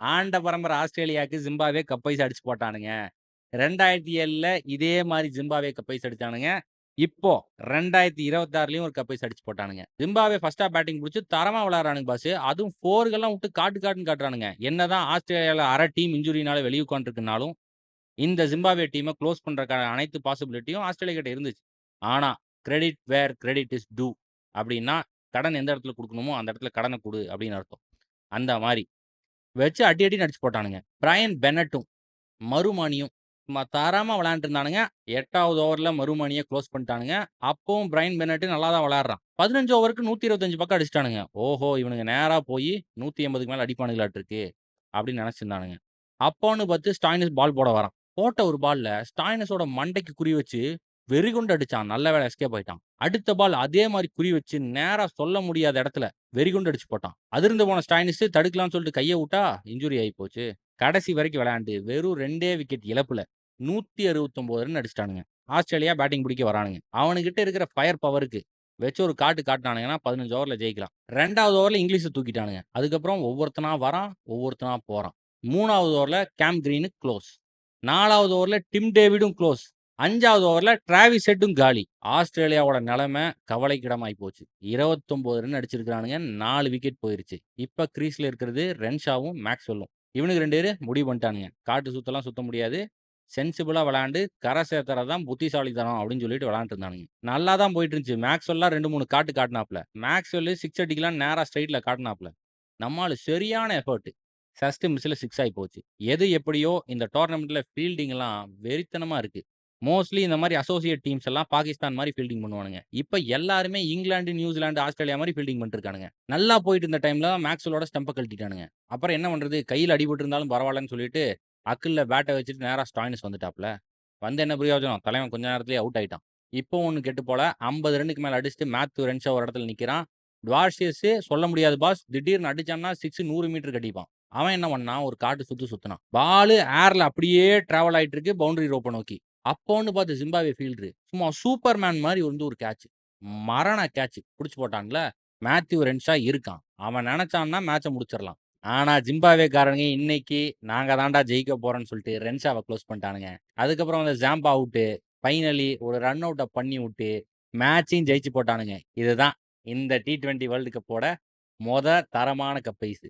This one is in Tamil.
ஆண்ட பரம்பரை ஆஸ்திரேலியாவுக்கு ஜிம்பாப்வே கப்பைஸ் அடிச்சு போட்டானுங்க. 2007ல இதே மாரி ஜிம்பாப்வே கப்பைஸ் அடிச்சானுங்க. இப்போ 2026லயும் ஒரு கப்பைஸ் அடிச்சு போட்டானுங்க. ஜிம்பாப்வே ஃபர்ஸ்ட் ஹாஃப் பேட்டிங் புடிச்சு தரமா விளையாடுறானுங்க பாஸ். அதுவும் 4கெல்லாம் விட்டு காட்டுன்னு காட்டுறானுங்க. என்னதான் ஆஸ்திரேலியால அரை டீம் இன்ஜூரினால வெளிய உட்கார்ந்துருக்குன்னாலும், இந்த ஜிம்பாப்வே டீம குளோஸ் பண்றதுக்கான அனைத்து பாசிபிலிட்டியும் ஆஸ்திரேலியா கிட்ட இருந்துச்சு. ஆனா, credit where credit is due அப்டின்னா, கடன் எந்த இடத்துல குடுக்கணுமோ, அந்த இடத்துல கடன குடு அப்டின்னு அர்த்தம். அந்த மாரி. வச்சு அடின்னு அடிச்சு போட்டானுங்க. பிரையன் பென்னட்டும், மறுமணியும் தரமா விளையாண்டுருந்தானுங்க. 8வது ஓவர்ல மறுமணிய குளோஸ் பண்ணிட்டானுங்க. அப்பவும் பிரையன் பென்னட் நல்லா தான் விளையாடுறான். 15 ஓவருக்கு 125 பக்கம் அடிச்சுட்டானுங்க. ஓஹோ! இவனுங்க நேரா போய் 180க்கு மேல அடிப்பானுங்களாட்டுருக்கு அப்படின்னு நெனச்சிருந்தானுங்க. அப்போன்னு பார்த்து ஸ்டாய்னிஸ் பால் போட வரான். போட்ட ஒரு பால்ல ஸ்டாய்னிஸோட மண்டைக்கு குறி வச்சு வெறிகுண்டு அடிச்சான். நல்ல வேளை எஸ்கேப் ஆயிட்டான். அடுத்த பால் அதே மாரி குறி வச்சு நேரா சொல்ல முடியாத இடத்துல வெறிகுண்டு அடிச்சு போட்டான். அதிர்ந்து போன ஸ்டாய்னிஸ் தடுக்கலாம்னு சொல்லிட்டு கைய வுட்டா இன்ஜூரி ஆயி போச்சு. கடைசி வரைக்கும் விளையாண்டு வெறும் 2 விக்கெட் இழப்புல 169 ரன் அடிச்சுட்டானுங்க. ஆஸ்திரேலியா பேட்டிங் பிடிக்க வரானுங்க. அவனுகிட்ட இருக்கிற ஃபயர் பவருக்கு வச்சு ஒரு காட்டுனானுங்கன்னா 15 ஓவர்ல ஜெயிக்கலாம். 2வது ஓவர்ல இங்கிலீஷ தூக்கிட்டானுங்க. அதுக்கப்புறம் ஒவ்வொருத்தனா வரான், ஒவ்வொருத்தனா போறான். 3வது ஓவர்ல கேம் கிரீன் குளோஸ். 4வது ஓவர்ல டிம் டேவிடும் குளோஸ். 5வது ஓவர்ல டிராவிஸ் ஹெட்டும் காலி. ஆஸ்திரேலியாவோட நிலைமை கவலைக்கிடமாயி போச்சு. 29 ரன் அடிச்சிருக்கானுங்க. 4 விக்கெட் போயிருச்சு. இப்ப கிரீஸ்ல இருக்கிறது ரென்ஷாவும், மேக்ஸ்வெல்லும். இவனுங்க 2 பேரு முடிவு பண்ணிட்டானுங்க. காட்டு சுத்தலாம் சுத்த முடியாது. சென்சிபிளா விளையாண்டு கரை சேர்த்துறது தான் புத்திசாலித்தனம் அப்படின்னு சொல்லிட்டு விளையாண்டுட்டு இருந்தானுங்க. நல்லா தான் போயிட்டு இருந்துச்சு. மேக்ஸ்வெல்லாம் 2, 3 காட்டுனாப்ல. மேக்ஸ்வெல் 6 அடிக்கலாம் நேரா ஸ்ட்ரெயிட்ல காட்டுனாப்ல. நம்மாளு சரியான எஃபோர்ட். ஜஸ்ட் மிஸ்ல 6 ஆயி போச்சு. எது எப்படியோ இந்த டோர்னமென்ட்ல ஃபீல்டிங்லாம் வெறித்தனமா இருக்கு. மோஸ்ட்லி இந்த மாரி அசோசியேட் டீம்ஸ் எல்லாம் பாகிஸ்தான் மாரி ஃபீல்டிங் பண்ணுவானுங்க. இப்ப எல்லாருமே இங்கிலாந்து, நியூசிலாந்து, ஆஸ்திரேலியா மாரி ஃபீல்டிங் பண்ணிட்டு இருக்கானுங்க. நல்லா போயிட்டு இருந்த டைம்ல மேக்ஸ்வெலோட ஸ்டம்ப கழட்டிட்டானுங்க. அப்புறம் என்ன பண்றது? கையில அடிபட்டு இருந்தாலும் பரவாயில்லன்னு சொல்லிட்டு, அக்குல்ல பேட்ட வச்சுட்டு நேரா ஸ்டாய்னிஸ் வந்துட்டாப்ல. வந்து என்ன பிரயோஜனம்? தலைவன் கொஞ்ச நேரத்திலேயே அவுட் ஆயிட்டான். இப்போ ஒண்ணும் கெட்டு போல. 50 ரன்னுக்கு மேல அடிச்சுட்டு மேத்யூ ரென்ஷா ஒரு இடத்துல நிக்கிறான். டுவார்ஷியஸ் சொல்ல முடியாது பாஸ். திடீர்னு அடிச்சான்னா 6 100 மீட்டருக்கு அடிப்பான். அவன் என்ன பண்ணான்? ஒரு காட்டு சுத்து சுத்துனான். பாலு ஏர்ல அப்படியே டிராவல் ஆயிட்டு இருக்கு பவுண்டரி ரோப்ப நோக்கி. அப்போன்னு பார்த்து ஜிம்பாப்வே ஃபீல்டரு சும்மா சூப்பர்மேன் மாரி வந்து ஒரு கேட்ச். மரண கேட்ச். புடிச்சு போட்டான்ல. மேத்யூ ரென்ஷா இருக்கான். அவன் நெனச்சான்னா மேட்ச முடிச்சிரலாம். ஆனா ஜிம்பாப்வேக்காரனுங்க இன்னைக்கு நாங்க தான்டா ஜெயிக்க போறோம்ன்னு சொல்லிட்டு ரென்ஷாவ குளோஸ் பண்ணிட்டானுங்க. அதுக்கப்புறம் அந்த ஜாம்பா அவுட்டு. ஃபைனலி ஒரு ரன் அவுட்ட பண்ணி வுட்டு மேட்சையும் ஜெயிச்சு போட்டானுங்க. இதுதான் இந்த T20 வேர்ல்டு கப்போட தரமான கப் ஐஸ்.